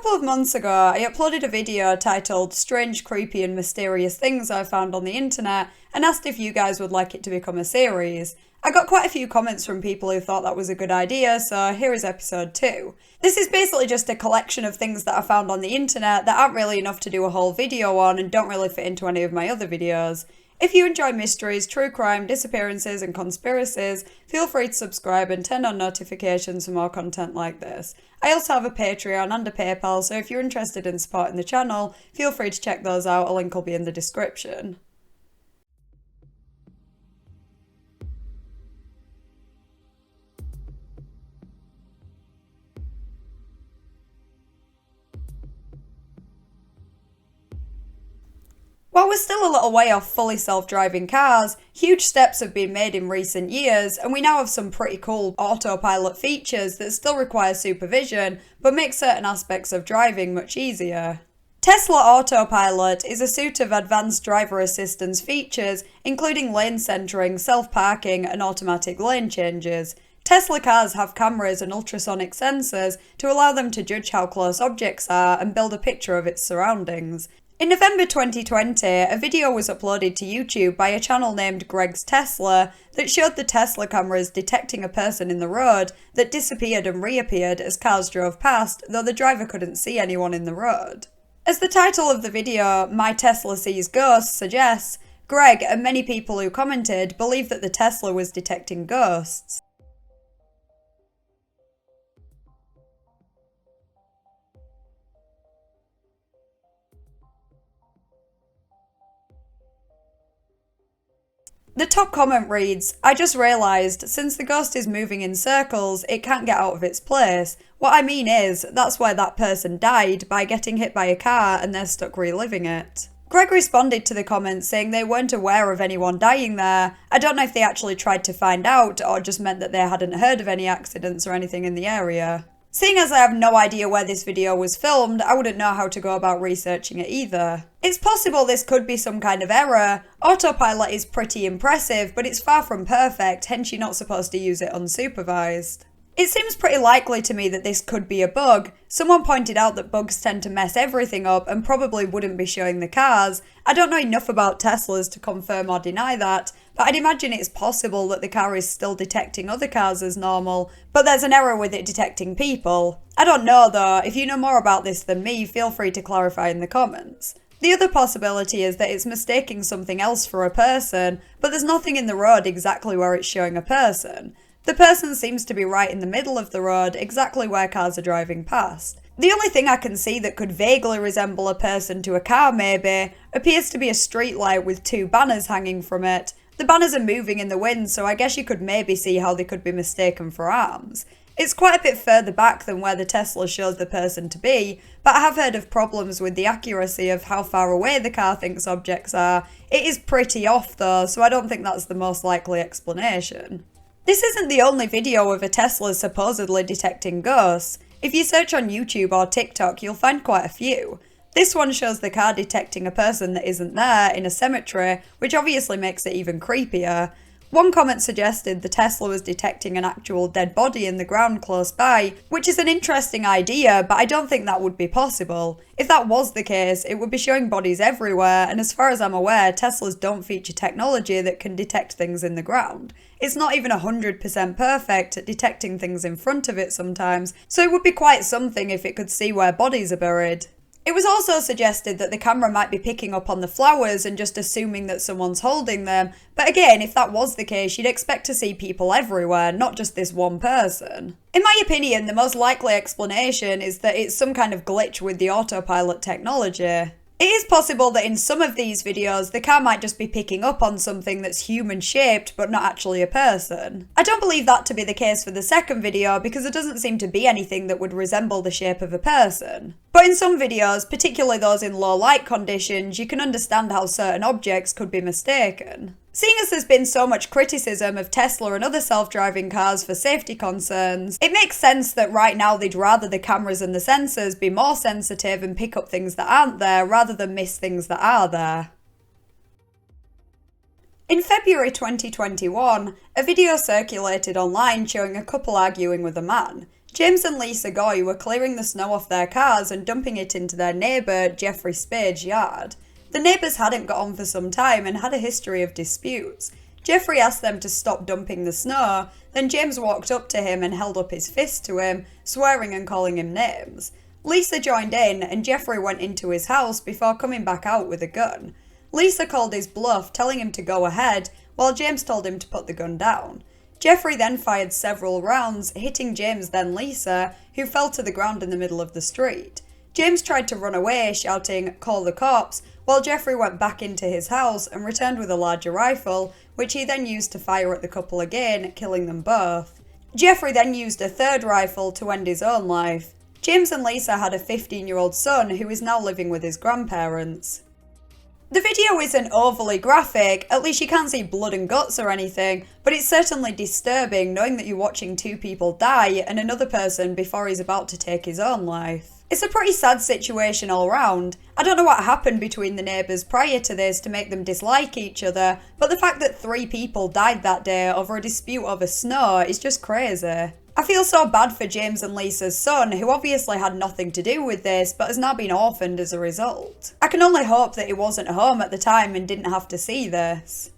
couple of months ago, I uploaded a video titled Strange, Creepy and Mysterious Things I Found on the Internet and asked if you guys would like it to become a series. I got quite a few comments from people who thought that was a good idea, so here is episode 2. This is basically just a collection of things that I found on the internet that aren't really enough to do a whole video on and don't really fit into any of my other videos. If you enjoy mysteries, true crime, disappearances and conspiracies, feel free to subscribe and turn on notifications for more content like this. I also have a Patreon and a PayPal, so if you're interested in supporting the channel, feel free to check those out, a link will be in the description. While we're still a little way off fully self-driving cars, huge steps have been made in recent years, and we now have some pretty cool autopilot features that still require supervision, but make certain aspects of driving much easier. Tesla Autopilot is a suite of advanced driver assistance features, including lane centering, self-parking, and automatic lane changes. Tesla cars have cameras and ultrasonic sensors to allow them to judge how close objects are and build a picture of its surroundings. In November 2020, a video was uploaded to YouTube by a channel named Greg's Tesla that showed the Tesla cameras detecting a person in the road that disappeared and reappeared as cars drove past, though the driver couldn't see anyone in the road. As the title of the video, My Tesla Sees Ghosts, suggests, Greg and many people who commented believe that the Tesla was detecting ghosts. The top comment reads, I just realised, since the ghost is moving in circles, it can't get out of its place. What I mean is, that's where that person died, by getting hit by a car and they're stuck reliving it. Greg responded to the comments saying they weren't aware of anyone dying there. I don't know if they actually tried to find out or just meant that they hadn't heard of any accidents or anything in the area. Seeing as I have no idea where this video was filmed, I wouldn't know how to go about researching it either. It's possible this could be some kind of error. Autopilot is pretty impressive, but it's far from perfect, hence you're not supposed to use it unsupervised. It seems pretty likely to me that this could be a bug. Someone pointed out that bugs tend to mess everything up and probably wouldn't be showing the cars. I don't know enough about Teslas to confirm or deny that, but I'd imagine it's possible that the car is still detecting other cars as normal, but there's an error with it detecting people. I don't know though, if you know more about this than me, feel free to clarify in the comments. The other possibility is that it's mistaking something else for a person, but there's nothing in the road exactly where it's showing a person. The person seems to be right in the middle of the road, exactly where cars are driving past. The only thing I can see that could vaguely resemble a person to a car maybe, appears to be a street light with two banners hanging from it. The banners are moving in the wind, so I guess you could maybe see how they could be mistaken for arms. It's quite a bit further back than where the Tesla shows the person to be, but I have heard of problems with the accuracy of how far away the car thinks objects are. It is pretty off though, so I don't think that's the most likely explanation. This isn't the only video of a Tesla supposedly detecting ghosts. If you search on YouTube or TikTok, you'll find quite a few. This one shows the car detecting a person that isn't there in a cemetery, which obviously makes it even creepier. One comment suggested the Tesla was detecting an actual dead body in the ground close by, which is an interesting idea, but I don't think that would be possible. If that was the case, it would be showing bodies everywhere, and as far as I'm aware, Teslas don't feature technology that can detect things in the ground. It's not even 100% perfect at detecting things in front of it sometimes, so it would be quite something if it could see where bodies are buried. It was also suggested that the camera might be picking up on the flowers and just assuming that someone's holding them, but again, if that was the case, you'd expect to see people everywhere, not just this one person. In my opinion, the most likely explanation is that it's some kind of glitch with the autopilot technology. It is possible that in some of these videos, the car might just be picking up on something that's human-shaped but not actually a person. I don't believe that to be the case for the second video because there doesn't seem to be anything that would resemble the shape of a person. But in some videos, particularly those in low light conditions, you can understand how certain objects could be mistaken. Seeing as there's been so much criticism of Tesla and other self-driving cars for safety concerns, it makes sense that right now they'd rather the cameras and the sensors be more sensitive and pick up things that aren't there rather than miss things that are there. In February 2021, a video circulated online showing a couple arguing with a man. James and Lisa Goy were clearing the snow off their cars and dumping it into their neighbour Jeffrey Spaide's yard. The neighbours hadn't got on for some time and had a history of disputes. Jeffrey asked them to stop dumping the snow, then James walked up to him and held up his fist to him, swearing and calling him names. Lisa joined in and Jeffrey went into his house before coming back out with a gun. Lisa called his bluff, telling him to go ahead, while James told him to put the gun down. Jeffrey then fired several rounds, hitting James then Lisa, who fell to the ground in the middle of the street. James tried to run away, shouting, "Call the cops," while Jeffrey went back into his house and returned with a larger rifle, which he then used to fire at the couple again, killing them both. Jeffrey then used a third rifle to end his own life. James and Lisa had a 15-year-old son who is now living with his grandparents. The video isn't overly graphic, at least you can't see blood and guts or anything, but it's certainly disturbing knowing that you're watching two people die and another person before he's about to take his own life. It's a pretty sad situation all round. I don't know what happened between the neighbours prior to this to make them dislike each other, but the fact that 3 people died that day over a dispute over snow is just crazy. I feel so bad for James and Lisa's son, who obviously had nothing to do with this, but has now been orphaned as a result. I can only hope that he wasn't home at the time and didn't have to see this.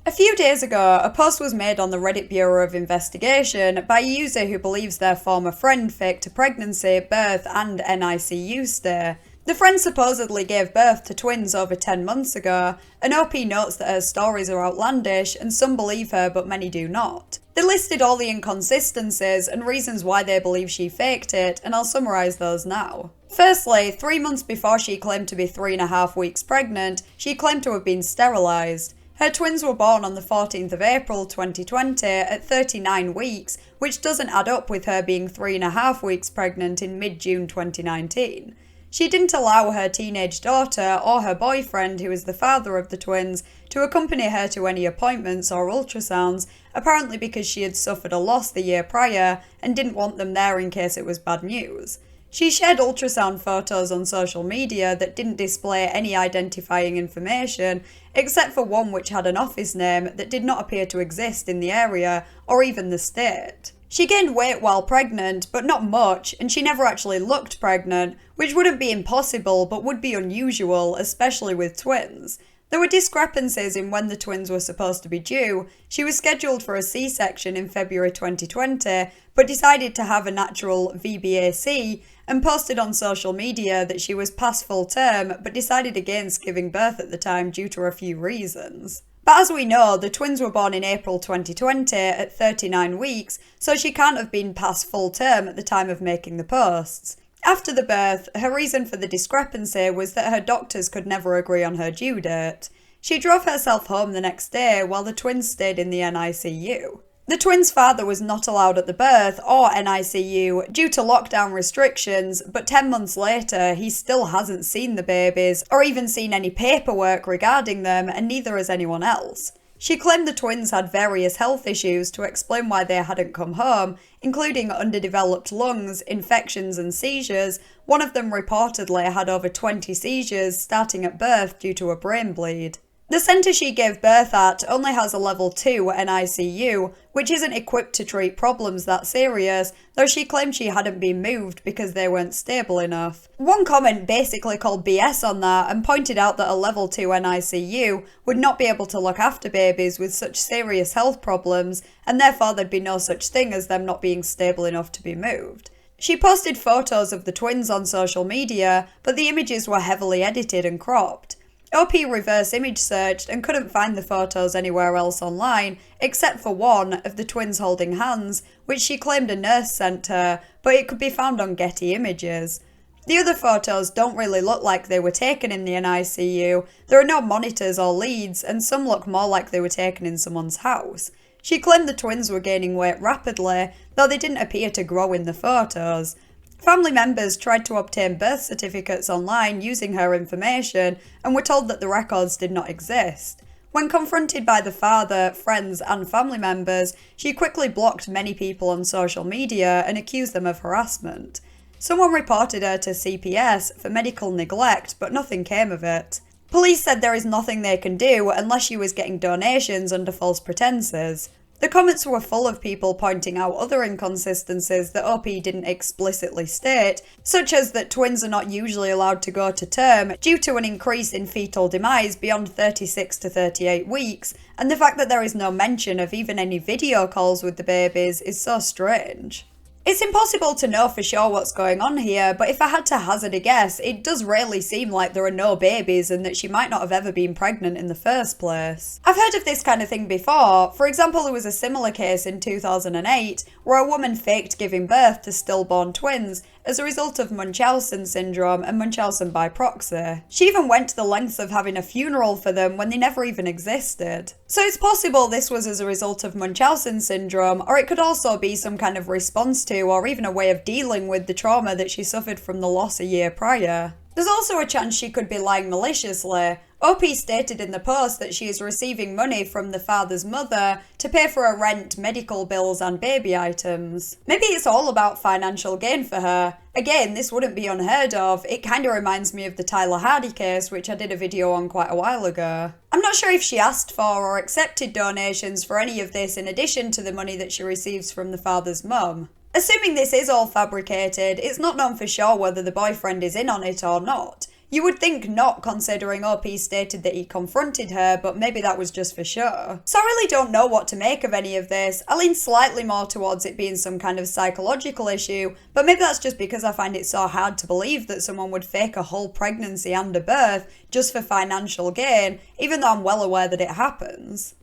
A few days ago, a post was made on the Reddit Bureau of Investigation by a user who believes their former friend faked a pregnancy, birth, and NICU stay. The friend supposedly gave birth to twins over 10 months ago, and OP notes that her stories are outlandish and some believe her but many do not. They listed all the inconsistencies and reasons why they believe she faked it, and I'll summarise those now. Firstly, 3 months before she claimed to be 3.5 weeks pregnant, she claimed to have been sterilised. Her twins were born on the 14th of April 2020 at 39 weeks, which doesn't add up with her being 3.5 weeks pregnant in mid-June 2019. She didn't allow her teenage daughter or her boyfriend, who is the father of the twins, to accompany her to any appointments or ultrasounds, apparently because she had suffered a loss the year prior and didn't want them there in case it was bad news. She shared ultrasound photos on social media that didn't display any identifying information, except for one which had an office name that did not appear to exist in the area or even the state. She gained weight while pregnant, but not much, and she never actually looked pregnant, which wouldn't be impossible but would be unusual, especially with twins. There were discrepancies in when the twins were supposed to be due. She was scheduled for a C-section in February 2020, but decided to have a natural VBAC and posted on social media that she was past full term but decided against giving birth at the time due to a few reasons. But as we know, the twins were born in April 2020 at 39 weeks, so she can't have been past full term at the time of making the posts. After the birth, her reason for the discrepancy was that her doctors could never agree on her due date. She drove herself home the next day while the twins stayed in the NICU. The twins' father was not allowed at the birth or NICU due to lockdown restrictions, but 10 months later he still hasn't seen the babies or even seen any paperwork regarding them, and neither has anyone else. She claimed the twins had various health issues to explain why they hadn't come home, including underdeveloped lungs, infections and seizures. One of them reportedly had over 20 seizures starting at birth due to a brain bleed. The centre she gave birth at only has a level 2 NICU, which isn't equipped to treat problems that serious, though she claimed she hadn't been moved because they weren't stable enough. One comment basically called BS on that and pointed out that a level 2 NICU would not be able to look after babies with such serious health problems, and therefore there'd be no such thing as them not being stable enough to be moved. She posted photos of the twins on social media, but the images were heavily edited and cropped. OP reverse image searched and couldn't find the photos anywhere else online, except for one of the twins holding hands, which she claimed a nurse sent her, but it could be found on Getty Images. The other photos don't really look like they were taken in the NICU, there are no monitors or leads, and some look more like they were taken in someone's house. She claimed the twins were gaining weight rapidly, though they didn't appear to grow in the photos. Family members tried to obtain birth certificates online using her information and were told that the records did not exist. When confronted by the father, friends and family members, she quickly blocked many people on social media and accused them of harassment. Someone reported her to CPS for medical neglect, but nothing came of it. Police said there is nothing they can do unless she was getting donations under false pretenses. The comments were full of people pointing out other inconsistencies that OP didn't explicitly state, such as that twins are not usually allowed to go to term due to an increase in fetal demise beyond 36 to 38 weeks, and the fact that there is no mention of even any video calls with the babies is so strange. It's impossible to know for sure what's going on here, but if I had to hazard a guess, it does really seem like there are no babies and that she might not have ever been pregnant in the first place. I've heard of this kind of thing before. For example, there was a similar case in 2008 where a woman faked giving birth to stillborn twins as a result of Munchausen syndrome and Munchausen by proxy. She even went to the lengths of having a funeral for them when they never even existed. So it's possible this was as a result of Munchausen syndrome, or it could also be some kind of response to, or even a way of dealing with the trauma that she suffered from the loss a year prior. There's also a chance she could be lying maliciously. OP stated in the post that she is receiving money from the father's mother to pay for her rent, medical bills and baby items. Maybe it's all about financial gain for her. Again, this wouldn't be unheard of. It kinda reminds me of the Tyler Hardy case, which I did a video on quite a while ago. I'm not sure if she asked for or accepted donations for any of this in addition to the money that she receives from the father's mum. Assuming this is all fabricated, it's not known for sure whether the boyfriend is in on it or not. You would think not, considering OP stated that he confronted her, but maybe that was just for show. So I really don't know what to make of any of this. I lean slightly more towards it being some kind of psychological issue, but maybe that's just because I find it so hard to believe that someone would fake a whole pregnancy and a birth just for financial gain, even though I'm well aware that it happens.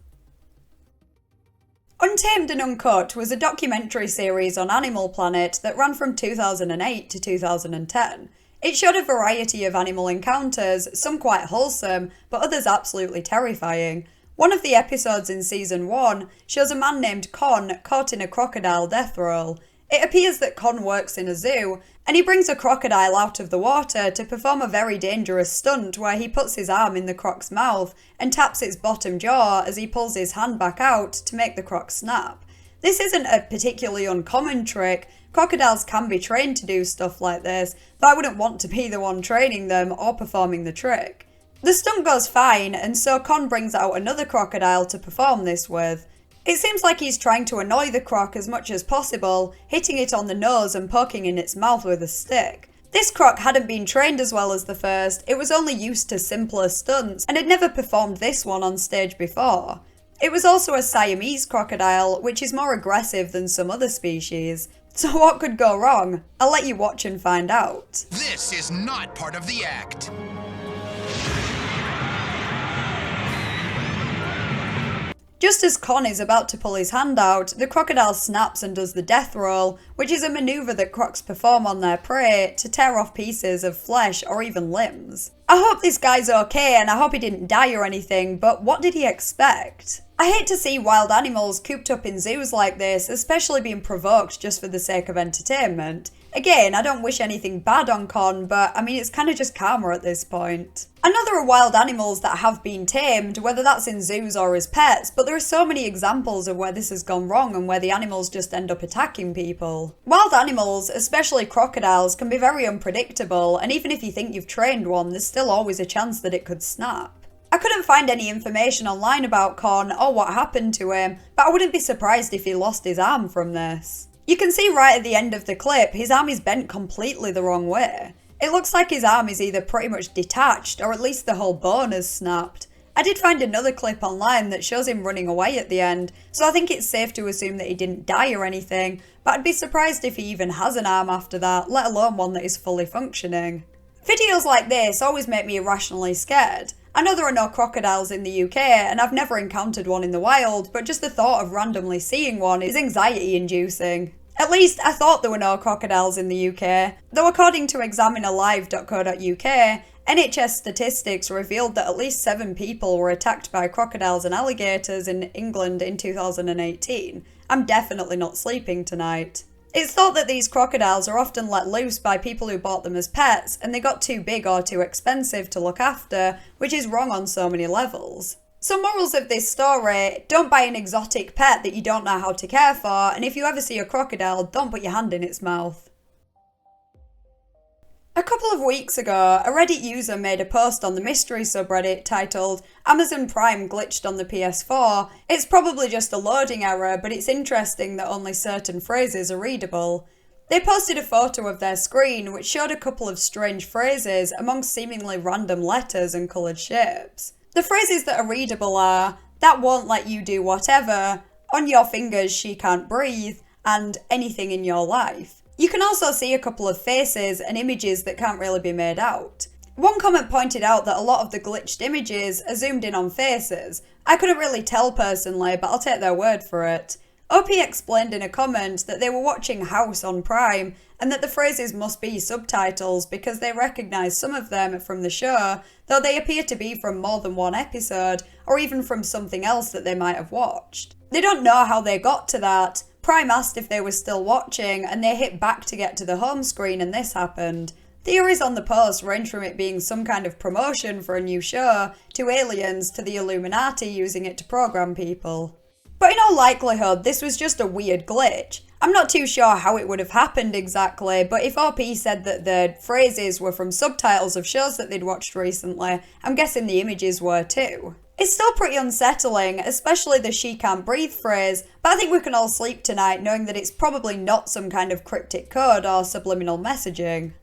Untamed and Uncut was a documentary series on Animal Planet that ran from 2008 to 2010. It showed a variety of animal encounters, some quite wholesome, but others absolutely terrifying. One of the episodes in season 1 shows a man named Con caught in a crocodile death roll. It appears that Con works in a zoo, and he brings a crocodile out of the water to perform a very dangerous stunt where he puts his arm in the croc's mouth and taps its bottom jaw as he pulls his hand back out to make the croc snap. This isn't a particularly uncommon trick. Crocodiles can be trained to do stuff like this, but I wouldn't want to be the one training them or performing the trick. The stunt goes fine, and so Con brings out another crocodile to perform this with. It seems like he's trying to annoy the croc as much as possible, hitting it on the nose and poking in its mouth with a stick. This croc hadn't been trained as well as the first, it was only used to simpler stunts, and had never performed this one on stage before. It was also a Siamese crocodile, which is more aggressive than some other species. So what could go wrong? I'll let you watch and find out. This is not part of the act. Just as Con is about to pull his hand out, the crocodile snaps and does the death roll, which is a maneuver that crocs perform on their prey to tear off pieces of flesh or even limbs. I hope this guy's okay and I hope he didn't die or anything, but what did he expect? I hate to see wild animals cooped up in zoos like this, especially being provoked just for the sake of entertainment. Again, I don't wish anything bad on Con, but I mean it's kind of just karma at this point. I know there are wild animals that have been tamed, whether that's in zoos or as pets, but there are so many examples of where this has gone wrong and where the animals just end up attacking people. Wild animals, especially crocodiles, can be very unpredictable, and even if you think you've trained one, there's still always a chance that it could snap. I couldn't find any information online about Con or what happened to him, but I wouldn't be surprised if he lost his arm from this. You can see right at the end of the clip, his arm is bent completely the wrong way. It looks like his arm is either pretty much detached or at least the whole bone has snapped. I did find another clip online that shows him running away at the end, so I think it's safe to assume that he didn't die or anything, but I'd be surprised if he even has an arm after that, let alone one that is fully functioning. Videos like this always make me irrationally scared. I know there are no crocodiles in the UK and I've never encountered one in the wild, but just the thought of randomly seeing one is anxiety inducing. At least I thought there were no crocodiles in the UK, though according to examinealive.co.uk, NHS statistics revealed that at least 7 people were attacked by crocodiles and alligators in England in 2018. I'm definitely not sleeping tonight. It's thought that these crocodiles are often let loose by people who bought them as pets, and they got too big or too expensive to look after, which is wrong on so many levels. So morals of this story, don't buy an exotic pet that you don't know how to care for, and if you ever see a crocodile, don't put your hand in its mouth. A couple of weeks ago, a Reddit user made a post on the mystery subreddit titled Amazon Prime glitched on the PS4. It's probably just a loading error, but it's interesting that only certain phrases are readable. They posted a photo of their screen which showed a couple of strange phrases amongst seemingly random letters and coloured shapes. The phrases that are readable are, "That won't let you do whatever," "On your fingers she can't breathe," and "Anything in your life." You can also see a couple of faces and images that can't really be made out. One comment pointed out that a lot of the glitched images are zoomed in on faces. I couldn't really tell personally, but I'll take their word for it. OP explained in a comment that they were watching House on Prime and that the phrases must be subtitles because they recognise some of them from the show, though they appear to be from more than one episode or even from something else that they might have watched. They don't know how they got to that. Prime asked if they were still watching and they hit back to get to the home screen and this happened. Theories on the post range from it being some kind of promotion for a new show to aliens to the Illuminati using it to program people. But in all likelihood, this was just a weird glitch. I'm not too sure how it would have happened exactly, but if OP said that the phrases were from subtitles of shows that they'd watched recently, I'm guessing the images were too. It's still pretty unsettling, especially the "she can't breathe" phrase, but I think we can all sleep tonight knowing that it's probably not some kind of cryptic code or subliminal messaging.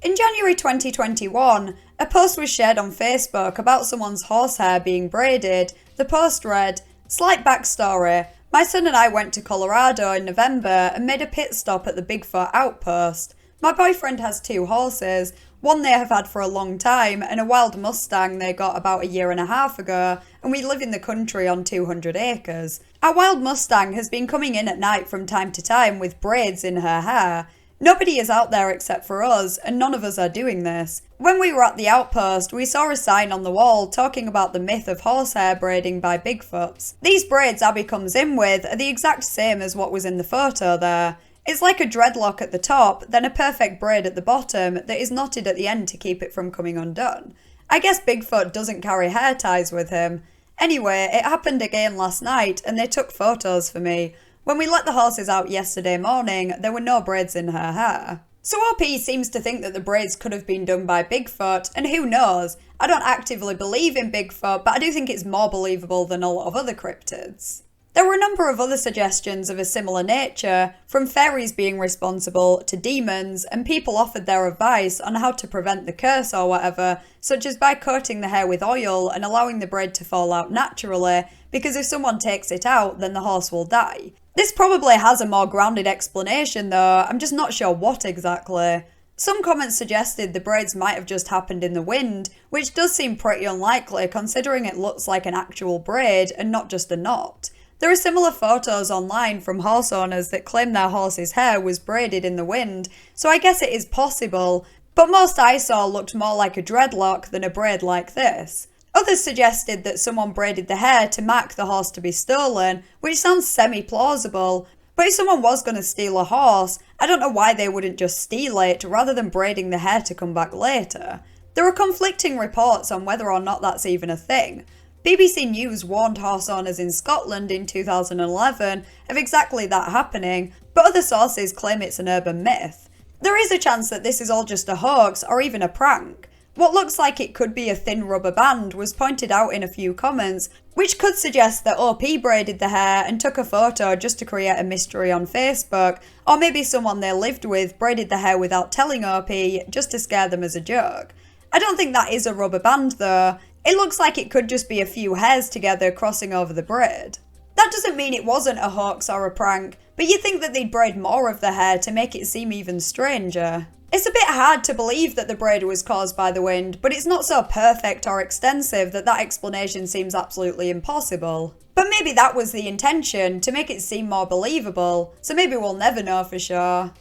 In January 2021, a post was shared on Facebook about someone's horsehair being braided. The post read, "Slight backstory. My son and I went to Colorado in November and made a pit stop at the Bigfoot outpost. My boyfriend has 2 horses, one they have had for a long time and a wild Mustang they got about a year and a half ago, and we live in the country on 200 acres. Our wild Mustang has been coming in at night from time to time with braids in her hair. Nobody is out there except for us, and none of us are doing this. When we were at the outpost, we saw a sign on the wall talking about the myth of horsehair braiding by Bigfoots. These braids Abby comes in with are the exact same as what was in the photo there. It's like a dreadlock at the top, then a perfect braid at the bottom that is knotted at the end to keep it from coming undone. I guess Bigfoot doesn't carry hair ties with him. Anyway, it happened again last night and they took photos for me. When we let the horses out yesterday morning, there were no braids in her hair." So OP seems to think that the braids could have been done by Bigfoot, and who knows? I don't actively believe in Bigfoot, but I do think it's more believable than a lot of other cryptids. There were a number of other suggestions of a similar nature, from fairies being responsible to demons, and people offered their advice on how to prevent the curse or whatever, such as by coating the hair with oil and allowing the braid to fall out naturally, because if someone takes it out, then the horse will die. This probably has a more grounded explanation though, I'm just not sure what exactly. Some comments suggested the braids might have just happened in the wind, which does seem pretty unlikely considering it looks like an actual braid and not just a knot. There are similar photos online from horse owners that claim their horse's hair was braided in the wind, so I guess it is possible, but most I saw looked more like a dreadlock than a braid like this. Others suggested that someone braided the hair to mark the horse to be stolen, which sounds semi-plausible, but if someone was going to steal a horse, I don't know why they wouldn't just steal it rather than braiding the hair to come back later. There are conflicting reports on whether or not that's even a thing. BBC News warned horse owners in Scotland in 2011 of exactly that happening, but other sources claim it's an urban myth. There is a chance that this is all just a hoax or even a prank. What looks like it could be a thin rubber band was pointed out in a few comments, which could suggest that OP braided the hair and took a photo just to create a mystery on Facebook, or maybe someone they lived with braided the hair without telling OP just to scare them as a joke. I don't think that is a rubber band though. It looks like it could just be a few hairs together crossing over the braid. That doesn't mean it wasn't a hoax or a prank, but you'd think that they'd braid more of the hair to make it seem even stranger. It's a bit hard to believe that the braid was caused by the wind, but it's not so perfect or extensive that that explanation seems absolutely impossible. But maybe that was the intention, to make it seem more believable, so maybe we'll never know for sure.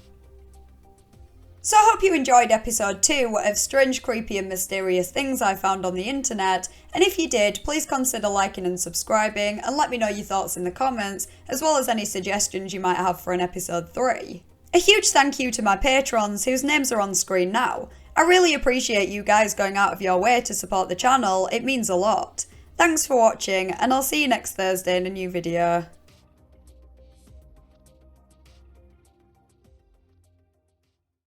So I hope you enjoyed episode 2 of strange, creepy and mysterious things I found on the internet, and if you did, please consider liking and subscribing and let me know your thoughts in the comments, as well as any suggestions you might have for an episode 3. A huge thank you to my patrons whose names are on screen now. I really appreciate you guys going out of your way to support the channel, it means a lot. Thanks for watching, and I'll see you next Thursday in a new video.